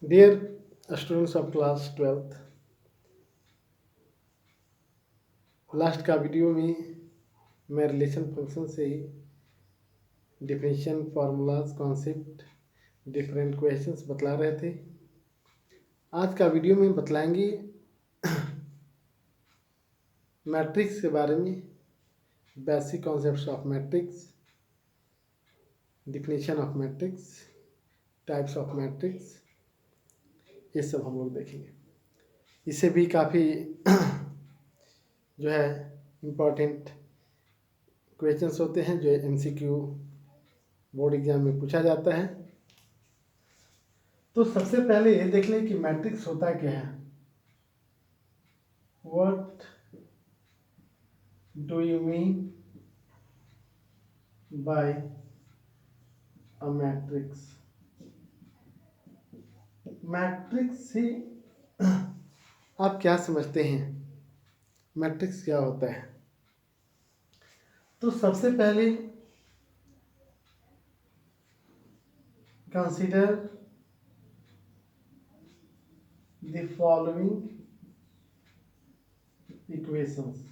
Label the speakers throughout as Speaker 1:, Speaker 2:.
Speaker 1: Dear students of class 12th, last का video में मैं रिलेशन फंक्शन से definition formulas concept different questions बतला रहे थे। आज का वीडियो में बतलाएंगे मैट्रिक्स के बारे में, basic concepts of matrix, definition of matrix, types of matrix, ये सब हम लोग देखेंगे। इससे भी काफ़ी जो है इम्पोर्टेंट क्वेश्चंस होते हैं जो एमसीक्यू बोर्ड एग्जाम में पूछा जाता है। तो सबसे पहले ये देख लें कि मैट्रिक्स होता क्या है। What do you mean by a matrix? Matrix से आप क्या समझते हैं, मैट्रिक्स क्या होता है? तो सबसे पहले कंसीडर द फॉलोइंग इक्वेशंस।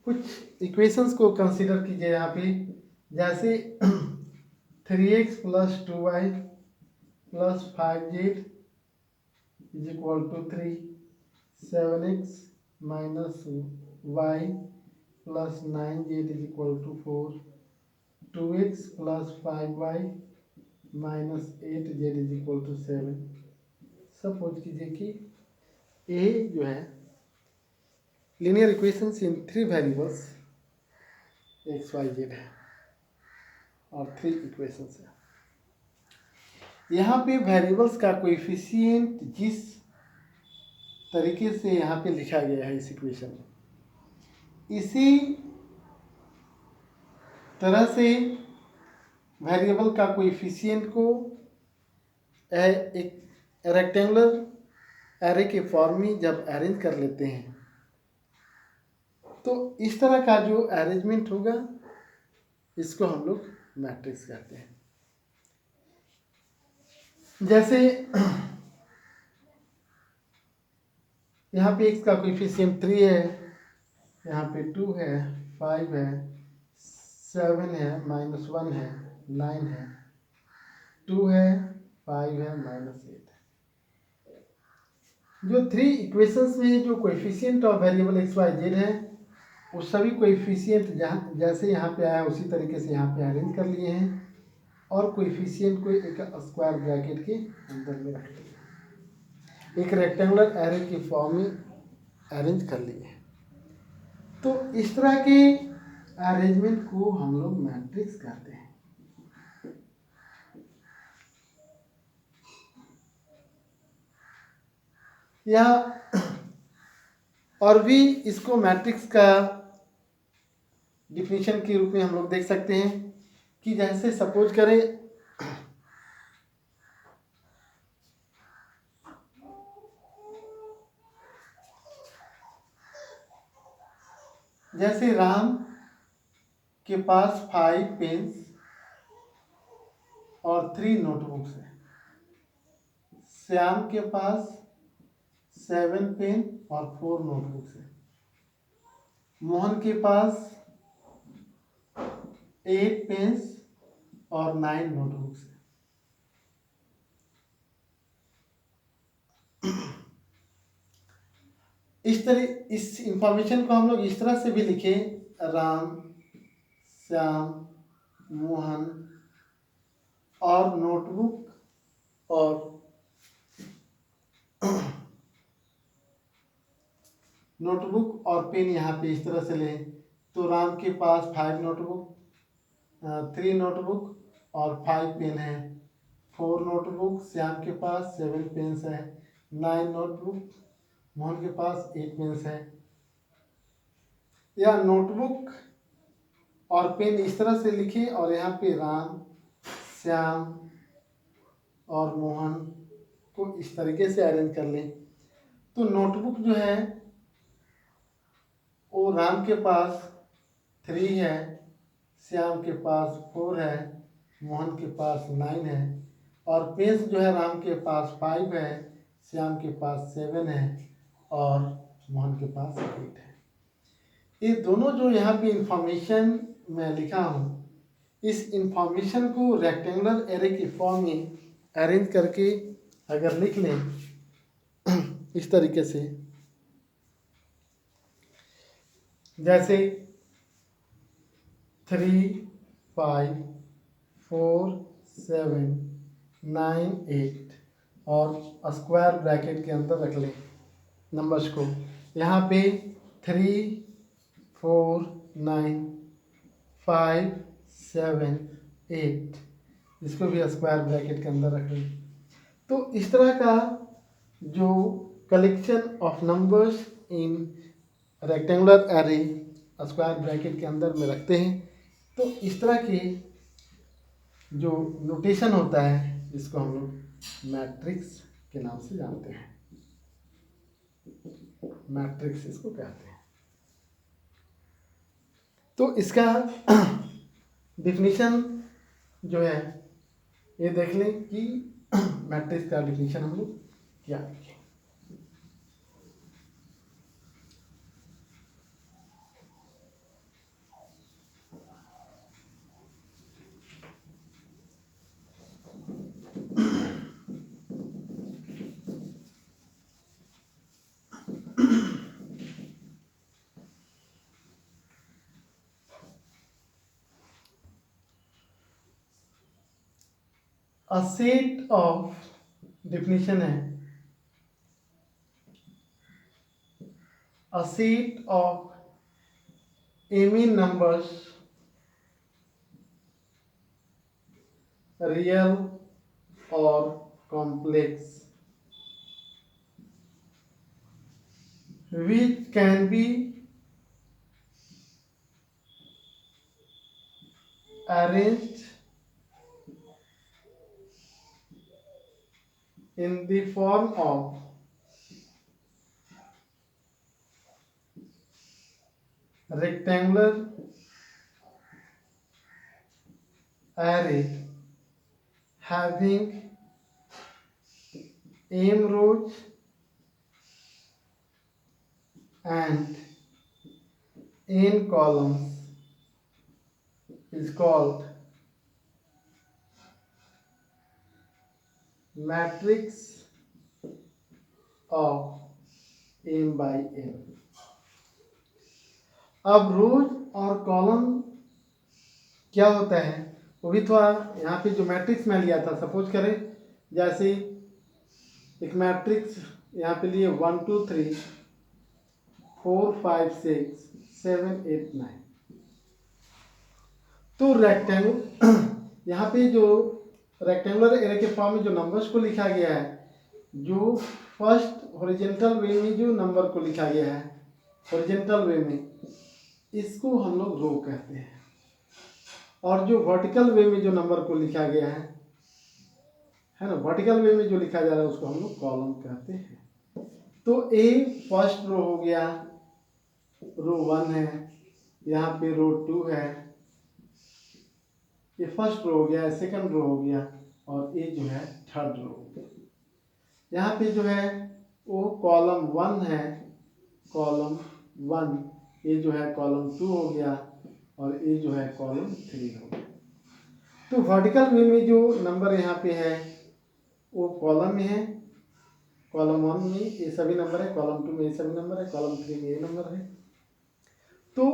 Speaker 1: कुछ इक्वेशंस को कंसीडर कीजिए यहाँ पे, जैसे 3x plus 2y plus 5z is equal to 3, 7x minus y plus 9z is equal to 4, 2x plus 5y minus 8z is equal to 7। Suppose कीजिए कि A जो है linear equations in 3 variables x y z है और 3 equations है। यहाँ पे variables का कोएफिशिएंट जिस तरीके से यहाँ पे लिखा गया है इस इक्वेशन में, इसी तरह से वेरिएबल का कोएफिशिएंट को एक रेक्टेंगुलर एरे के फॉर्म में जब अरेंज कर लेते हैं तो इस तरह का जो अरेंजमेंट होगा इसको हम लोग मैट्रिक्स कहते हैं। जैसे यहाँ पे x का कोएफिशिएंट 3 है, यहाँ पे 2 है, 5 है, 7 है, -1 है, 9 है, 2 है, 5 है, -8 है। जो 3 इक्वेशंस में जो coefficient of variable x y z है वो सभी कोएफिशिएंट जहाँ जैसे यहाँ पे आया उसी तरीके से यहाँ पे अरेंज कर लिए हैं और कोएफिशिएंट को एक स्क्वायर ब्रैकेट के अंदर में रख लिए, एक रेक्टेंगुलर एरे के फॉर्म में अरेंज कर लिए। तो इस तरह के अरेंजमेंट को हम लोग मैट्रिक्स कहते हैं। या और भी इसको मैट्रिक्स का डिफिनेशन के रूप में हम लोग देख सकते हैं कि जैसे सपोज करें जैसे राम के पास 5 पेन्स और 3 नोटबुक्स है, श्याम के पास 7 पेन और 4 नोटबुक्स है, मोहन के पास 8 पेन्स और 9 नोटबुक्स है। इस इंफॉर्मेशन को हम लोग इस तरह से भी लिखें, राम, श्याम, मोहन और नोटबुक और नोटबुक और पेन यहाँ पे इस तरह से लें तो राम के पास 5 नोटबुक, 3 नोटबुक और 5 पेन है, 4 नोटबुक, श्याम के पास 7 पेन्स है, 9 नोटबुक, मोहन के पास 8 पेन्स है। या नोटबुक और पेन इस तरह से लिखें और यहाँ पे राम, श्याम और मोहन को इस तरीके से अरेंज कर लें। तो नोटबुक जो है वो राम के पास 3 है, श्याम के पास 4 है, मोहन के पास 9 है और पेश जो है राम के पास 5 है, श्याम के पास 7 है और मोहन के पास 8 है। ये दोनों जो यहाँ पे इंफॉर्मेशन मैं लिखा हूँ, इस इंफॉर्मेशन को रेक्टेंगुलर एरे की फॉर्म में अरेंज करके अगर लिख लें इस तरीके से, जैसे 3, 5, 4, 7, 9, 8 और स्क्वायर ब्रैकेट के अंदर रख लें नंबर्स को। यहाँ पे 3, 4, 9, 5, 7, 8 इसको भी स्क्वायर ब्रैकेट के अंदर रख लें। तो इस तरह का जो collection of numbers in rectangular array square bracket के अंदर में रखते हैं, तो इस तरह की जो नोटेशन होता है इसको हम लोग मैट्रिक्स के नाम से जानते हैं। मैट्रिक्स इसको कहते हैं। तो इसका डिफिनीशन जो है ये देख लें कि मैट्रिक्स का डिफिनीशन हम लोग क्या लिखें। A set of definition है a set of even numbers real or complex which can be arranged in the form of rectangular array having m rows and n columns is called matrix of m by n। अब रोज और column क्या होता है वो भी थोड़ा यहाँ पे जो मैट्रिक्स मैं लिया था, सपोज करें जैसे एक मैट्रिक्स यहाँ पे लिए 1 2 3 4 5 6 7 8 9। तो रेक्टेंगल यहाँ पे जो रेक्टेंगुलर एरे के फॉर्म में जो नंबर्स को लिखा गया है, जो फर्स्ट हॉरिजॉन्टल वे में जो नंबर को लिखा गया है हॉरिजॉन्टल वे में, इसको हम लोग रो कहते हैं। और जो वर्टिकल वे में जो नंबर को लिखा गया है ना, वर्टिकल वे में जो लिखा जा रहा है उसको हम लोग कॉलम कहते हैं। तो ए फर्स्ट रो हो गया, रो 1 है, यहाँ पे रो 2 है, ये फर्स्ट रो हो गया, सेकंड रो हो गया और ये जो है थर्ड रो हो गया। यहाँ पे जो है वो कॉलम 1 है, कॉलम 1, ये जो है कॉलम 2 हो गया और ये जो है कॉलम 3 हो गया। तो वर्टिकल वे में जो नंबर यहाँ पे है वो कॉलम में है, कॉलम 1 में ये सभी नंबर है, कॉलम 2 में ये सभी नंबर है, कॉलम 3 में ये नंबर है। तो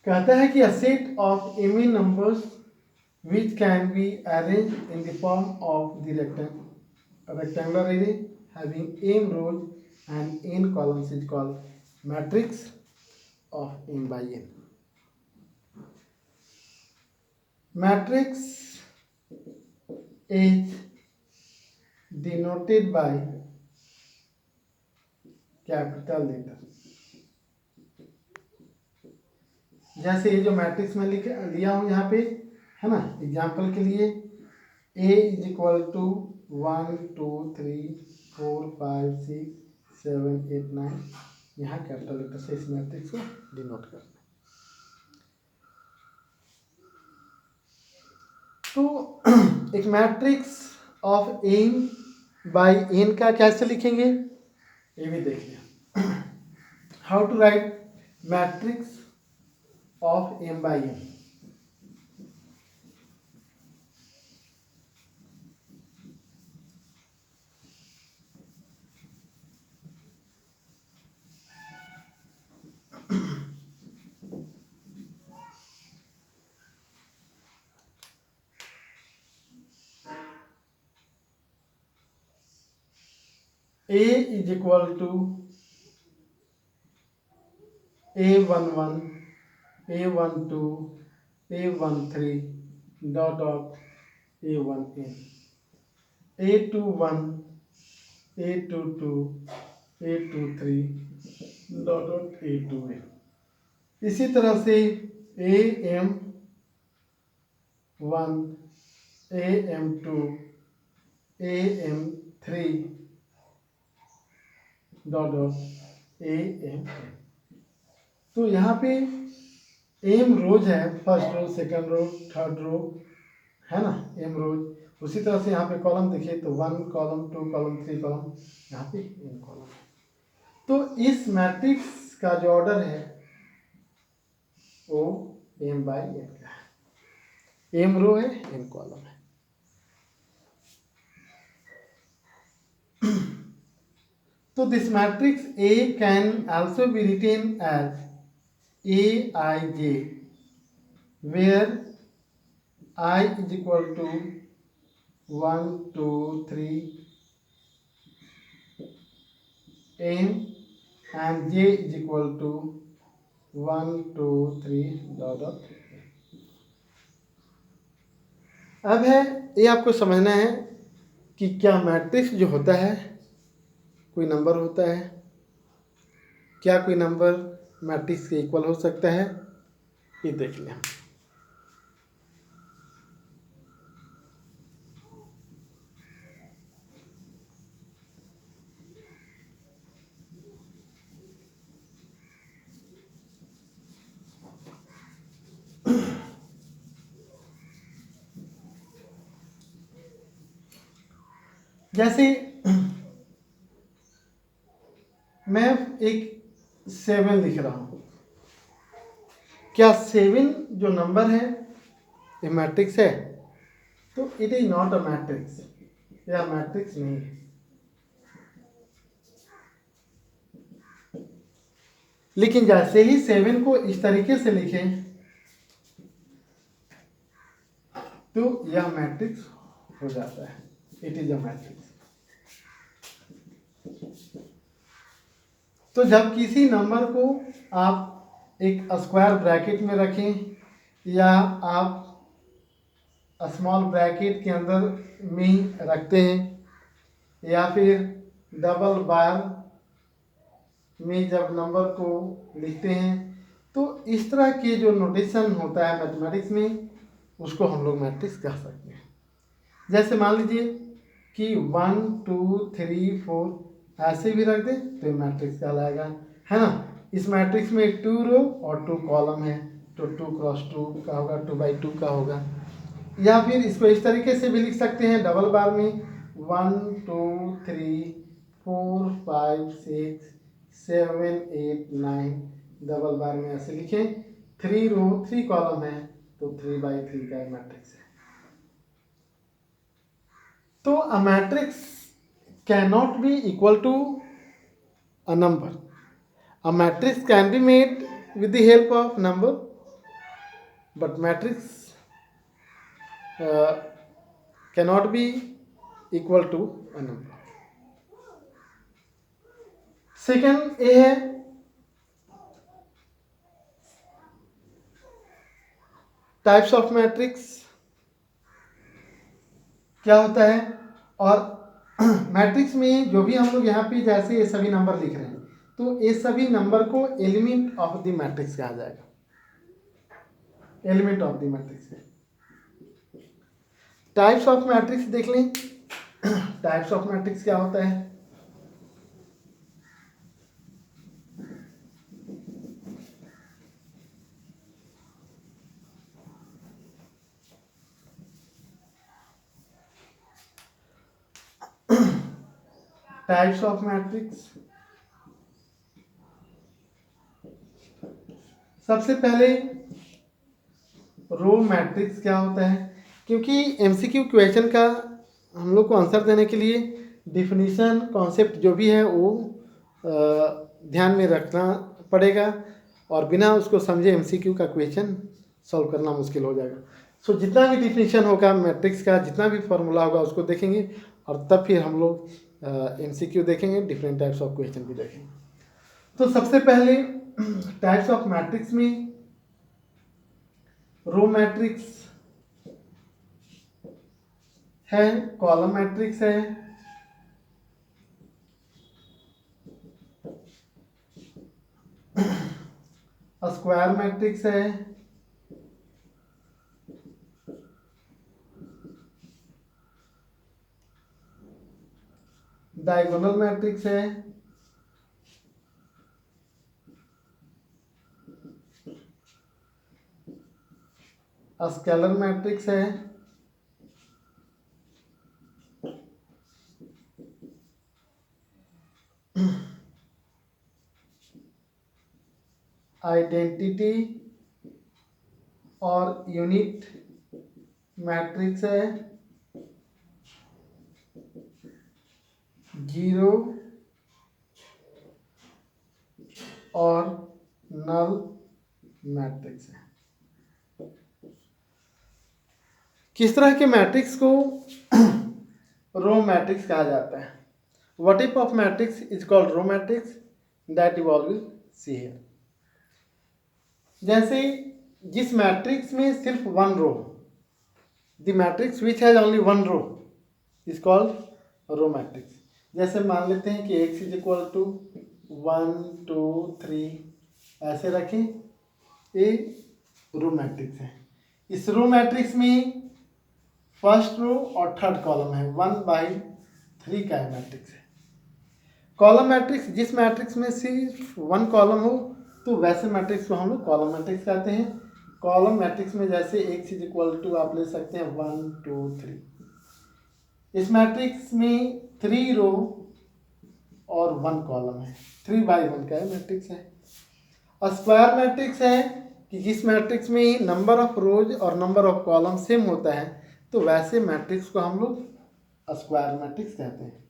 Speaker 1: कहता है कि a set of even numbers which can be arranged in the form of the rectangular array having m rows and n columns is called matrix of m by n। Matrix is denoted by capital letter. जैसे ये जो matrix में लिया हूँ यहाँ पे है ना, एग्जाम्पल के लिए A इज इक्वल टू 1 2 3 4 5 6 7 8 9, यहाँ कैपिटल लेटर से इस मैट्रिक्स को डिनोट करना है। तो एक matrix of m by n का कैसे लिखेंगे ये भी देख लिया. How to write matrix of m by n. A is equal to A11, A12, A13 dot A1n, A21, A22, A23 dot A2n. इसी तरह से AM1, AM2, AM3 dot AM. तो यहाँ पे एम रोज है, first row, second row, third row, है ना, M rows. उसी तरह से यहाँ पे कॉलम देखिए तो 1 कॉलम, 2 कॉलम, 3 कॉलम, यहाँ पे एम कॉलम. तो इस मैट्रिक्स का जो ऑर्डर है वो एम बाई एन का है. एम रो है, एम कॉलम है. तो this matrix A can also be written as Aij, where I is equal to 1, 2, 3 n and j is equal to 1, 2, 3 dot. अब है ये आपको समझना है कि क्या मैट्रिक्स जो होता है कोई नंबर होता है, क्या कोई नंबर मैट्रिक्स के इक्वल हो सकता है, ये देख लें. जैसे मैं एक 7 लिख रहा हूं, क्या 7 जो नंबर है ये मैट्रिक्स है? तो it is not a matrix, यह मैट्रिक्स नहीं है. लेकिन जैसे ही 7 को इस तरीके से लिखें तो यह मैट्रिक्स हो जाता है, इट इज अ मैट्रिक्स. तो जब किसी नंबर को आप एक स्क्वायर ब्रैकेट में रखें या आप स्मॉल ब्रैकेट के अंदर में रखते हैं या फिर डबल बार में जब नंबर को लिखते हैं तो इस तरह के जो नोटेशन होता है मैथमेटिक्स में उसको हम लोग मैट्रिक्स कह सकते हैं. जैसे मान लीजिए कि 1, 2, 3, 4 ऐसे भी रख दें तो मैट्रिक्स कहलाएगा, है ना. इस मैट्रिक्स में 2 रो और 2 कॉलम है तो 2 क्रॉस 2 का होगा, 2/2 का होगा. या फिर इसको इस तरीके से भी लिख सकते हैं डबल बार में 1, 2, 3, 4, 5, 6, 7, 8, 9 डबल बार में ऐसे लिखें. 3 रो 3 कॉलम है तो 3/3 का मैट्रिक्स है. तो a matrix cannot be equal to a number. A matrix can be made with the help of number, but matrix cannot be equal to a number. Second ये है टाइप्स ऑफ मैट्रिक्स क्या होता है. और matrix में जो भी हम लोग यहाँ पे जैसे ये सभी नंबर लिख रहे हैं तो ये सभी नंबर को एलिमेंट ऑफ द मैट्रिक्स कहा जाएगा. एलिमेंट ऑफ द मैट्रिक्स है. टाइप्स ऑफ मैट्रिक्स देख लें. टाइप्स ऑफ मैट्रिक्स क्या होता है? Types of matrix. सबसे पहले रो मैट्रिक्स क्या होता है, क्योंकि एमसीक्यू क्वेश्चन का हम लोग को आंसर देने के लिए डिफिनीशन कॉन्सेप्ट जो भी है वो ध्यान में रखना पड़ेगा, और बिना उसको समझे एमसीक्यू का क्वेश्चन सॉल्व करना मुश्किल हो जाएगा। सो जितना भी डिफिनीशन होगा मैट्रिक्स का, जितना भी फॉर्मूला होगा उसको देखेंगे, और तब फिर हम लोग एमसीक्यू देखेंगे, डिफरेंट टाइप्स ऑफ क्वेश्चन भी देखेंगे। तो सबसे पहले टाइप्स ऑफ मैट्रिक्स में रो मैट्रिक्स है, कॉलम मैट्रिक्स है, स्क्वायर मैट्रिक्स है, डायगोनल मैट्रिक्स है, स्केलर मैट्रिक्स है, आइडेंटिटी और यूनिट मैट्रिक्स है, जीरो और नल मैट्रिक्स है। किस तरह के मैट्रिक्स को रो मैट्रिक्स कहा जाता है? What type of matrix is called row matrix? That you all will see here. जैसे जिस मैट्रिक्स में सिर्फ one row, the matrix which has only one row is called row matrix. जैसे मान लेते हैं कि x इज इक्वल टू 1 2 3 ऐसे रखें, ये रो मैट्रिक्स है। इस रो मैट्रिक्स में फर्स्ट रो और थर्ड कॉलम है, 1/3 का मैट्रिक्स है। कॉलम मैट्रिक्स, जिस मैट्रिक्स में सिर्फ वन कॉलम हो तो वैसे मैट्रिक्स को हम लोग कॉलम मैट्रिक्स कहते हैं। कॉलम मैट्रिक्स में जैसे x इज इक्वल टू आप ले सकते हैं 1 2 3। इस मैट्रिक्स में 3 रो और 1 कॉलम है, 3/1 का मैट्रिक्स है। स्क्वायर मैट्रिक्स है कि जिस मैट्रिक्स में नंबर ऑफ रोज और नंबर ऑफ कॉलम सेम होता है तो वैसे मैट्रिक्स को हम लोग स्क्वायर मैट्रिक्स कहते हैं।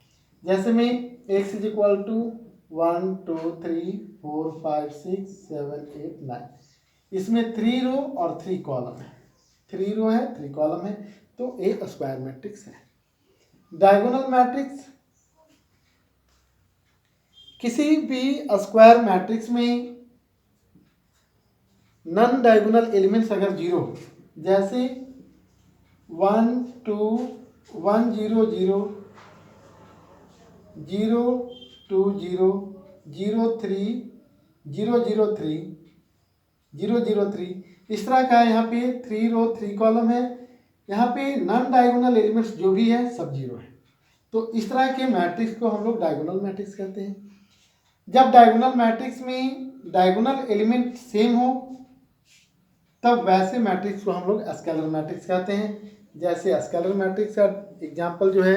Speaker 1: जैसे में x इज इक्वल टू 1 2 3 4 5 6 7 8 9, इसमें 3 रो और 3 कॉलम है, 3 रो है 3 कॉलम है, तो ये स्क्वायर मैट्रिक्स है। डायगोनल मैट्रिक्स, किसी भी स्क्वायर मैट्रिक्स में नॉन डायगोनल एलिमेंट्स अगर जीरो, जैसे 1 2 1 0 0 0 2 0 0 3 0 0 3 0 0 3, इस तरह का यहाँ पे 3 रो 3 कॉलम है। यहाँ पे नॉन डायगोनल एलिमेंट्स जो भी है सब जीरो है, तो इस तरह के मैट्रिक्स को हम लोग डायगोनल मैट्रिक्स कहते हैं। जब डायगोनल मैट्रिक्स में डायगोनल एलिमेंट सेम हो तब वैसे मैट्रिक्स को हम लोग स्केलर मैट्रिक्स कहते हैं। जैसे स्केलर मैट्रिक्स का एग्जांपल जो है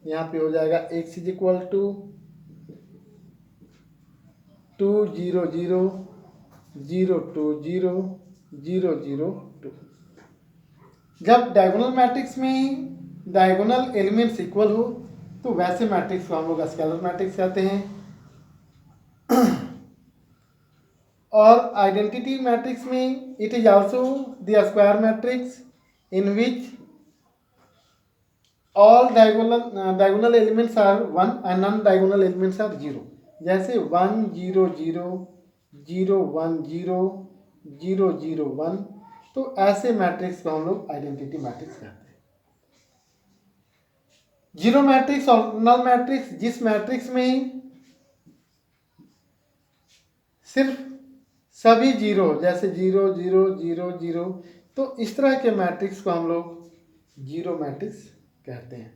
Speaker 1: यहाँ पे हो जाएगा x इज इक्वल टू 2 0 0 0 2 0 0 0 2। जब डायगोनल मैट्रिक्स में डायगोनल एलिमेंट्स इक्वल हो तो वैसे मैट्रिक्स को हम लोग स्केलर मैट्रिक्स कहते हैं। और आइडेंटिटी मैट्रिक्स में it is also the square matrix in which all diagonal elements are 1 and non-diagonal elements are 0। जैसे 1 0 0 0 1 0 0 0 1, तो ऐसे मैट्रिक्स को हम लोग आइडेंटिटी मैट्रिक्स कहते हैं। जीरो मैट्रिक्स और नल मैट्रिक्स, जिस मैट्रिक्स में सिर्फ सभी जीरो, जैसे 0 0 0 0, तो इस तरह के मैट्रिक्स को हम लोग जीरो मैट्रिक्स कहते हैं।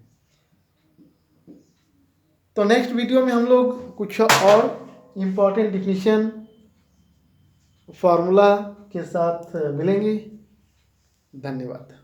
Speaker 1: तो नेक्स्ट वीडियो में हम लोग कुछ और इम्पोर्टेंट डिफिनीशन फॉर्मूला के साथ मिलेंगे। धन्यवाद।